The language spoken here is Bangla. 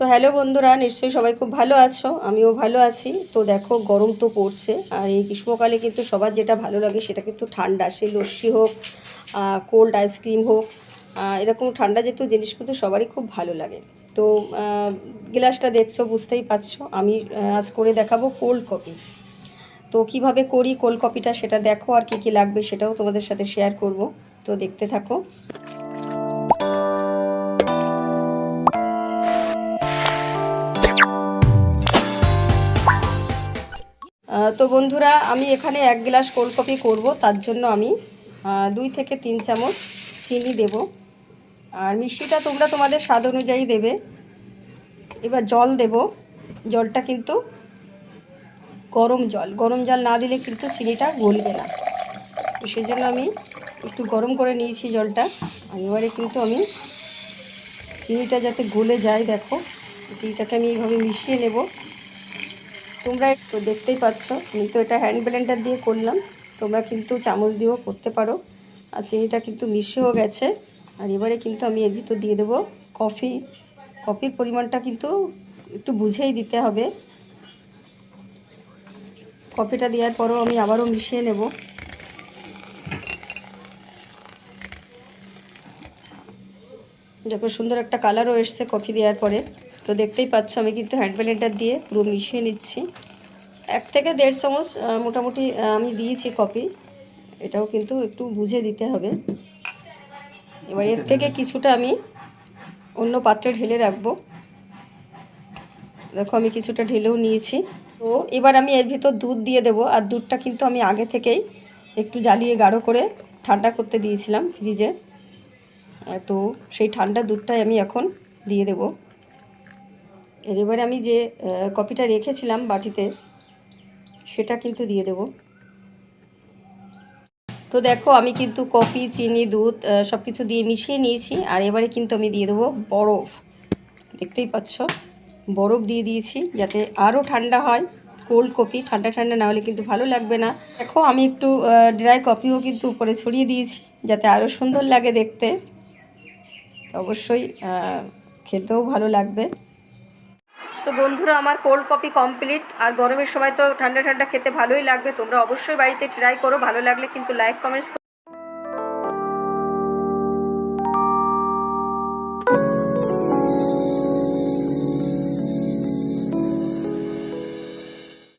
তো হ্যালো বন্ধুরা, নিশ্চয়ই সবাই খুব ভালো আছো, আমিও ভালো আছি। তো দেখো, গরম তো পড়ছে, আর এই গ্রীষ্মকালে কিন্তু সবার যেটা ভালো লাগে সেটা কিন্তু ঠান্ডা, সেই লস্যি হোক, কোল্ড আইসক্রিম হোক, এরকম ঠান্ডা জাতীয় জিনিস কিন্তু সবারই খুব ভালো লাগে। তো গ্লাসটা দেখছো, বুঝতেই পারছো আমি আজ করে দেখাবো কোল্ড কফি। তো কিভাবে করি কোল্ড কফিটা সেটা দেখো, আর কী কী লাগবে সেটাও তোমাদের সাথে শেয়ার করব। তো দেখতে থাকো। তো বন্ধুরা, আমি এখানে 1 গ্লাস কোল্ড কফি করব, তার জন্য আমি 2 থেকে 3 চামচ চিনি দেব। আর মিষ্টিটা তোমরা তোমাদের স্বাদ অনুযায়ী দেবে। এবার জল দেব। জলটা কিন্তু গরম জল না দিলে কিন্তু চিনিটা গলবে না। তো সেই জন্য আমি একটু গরম করে নিয়েছি জলটা। আর এবারে কিন্তু আমি চিনিটা যাতে গলে যায়, দেখো চিনিটাকে আমি এইভাবে মিশিয়ে নেব। তোমরা একটু দেখতেই পাচ্ছ, আমি তো এটা হ্যান্ড ব্লেন্ডার দিয়ে করলাম, তোমরা কিন্তু চামচ দিয়েও করতে পারো। আর চিনিটা কিন্তু মিশেও গেছে। আর এবারে কিন্তু আমি এর ভিতর দিয়ে দেবো কফির পরিমাণটা কিন্তু একটু বুঝেই দিতে হবে। কফিটা দেওয়ার পরও আমি আবারও মিশিয়ে নেব। দেখো, সুন্দর একটা কালারও এসছে কফি দেওয়ার পরে। তো দেখতেই পাচ্ছ, আমি কিন্তু হ্যান্ড ব্লেন্ডার দিয়ে পুরো মিশিয়ে নিচ্ছি। 1 থেকে 1.5 চামচ মোটামুটি আমি দিয়েছি কফি। এটাও কিন্তু একটু বুঝে দিতে হবে। এবার এর থেকে কিছুটা আমি অন্য পাত্রে ঢেলে রাখবো। দেখো, আমি কিছুটা ঢেলেও নিয়েছি। তো এবার আমি এর ভিতর দুধ দিয়ে দেব। আর দুধটা কিন্তু আমি আগে থেকেই একটু জ্বালিয়ে গাঢ় করে ঠান্ডা করতে দিয়েছিলাম ফ্রিজে। তো সেই ঠান্ডা দুধটাই আমি এখন দিয়ে দেব। এবারে আমি যে কফিটা রেখেছিলাম বাটিতে, সেটা কিন্তু দিয়ে দেব। তো দেখো, আমি কিন্তু কফি, চিনি, দুধ সব কিছু দিয়ে মিশিয়ে নিয়েছি। আর এবারে কিন্তু আমি দিয়ে দেবো বরফ। দেখতেই পাচ্ছ, বরফ দিয়ে দিয়েছি যাতে আরও ঠান্ডা হয়। কোল্ড কফি ঠান্ডা ঠান্ডা না হলে কিন্তু ভালো লাগবে না। দেখো, আমি একটু ড্রাই কফিও কিন্তু উপরে ছড়িয়ে দিয়েছি যাতে আরও সুন্দর লাগে দেখতে। অবশ্যই খেতেও ভালো লাগবে। তো বন্ধুরা, আমার কোল্ড কফি কমপ্লিট। আর গরমের সময় তো ঠান্ডা ঠান্ডা খেতে ভালোই লাগবে। তোমরা অবশ্যই বাড়িতে ট্রাই করো, ভালো লাগলে কিন্তু লাইক কমেন্টস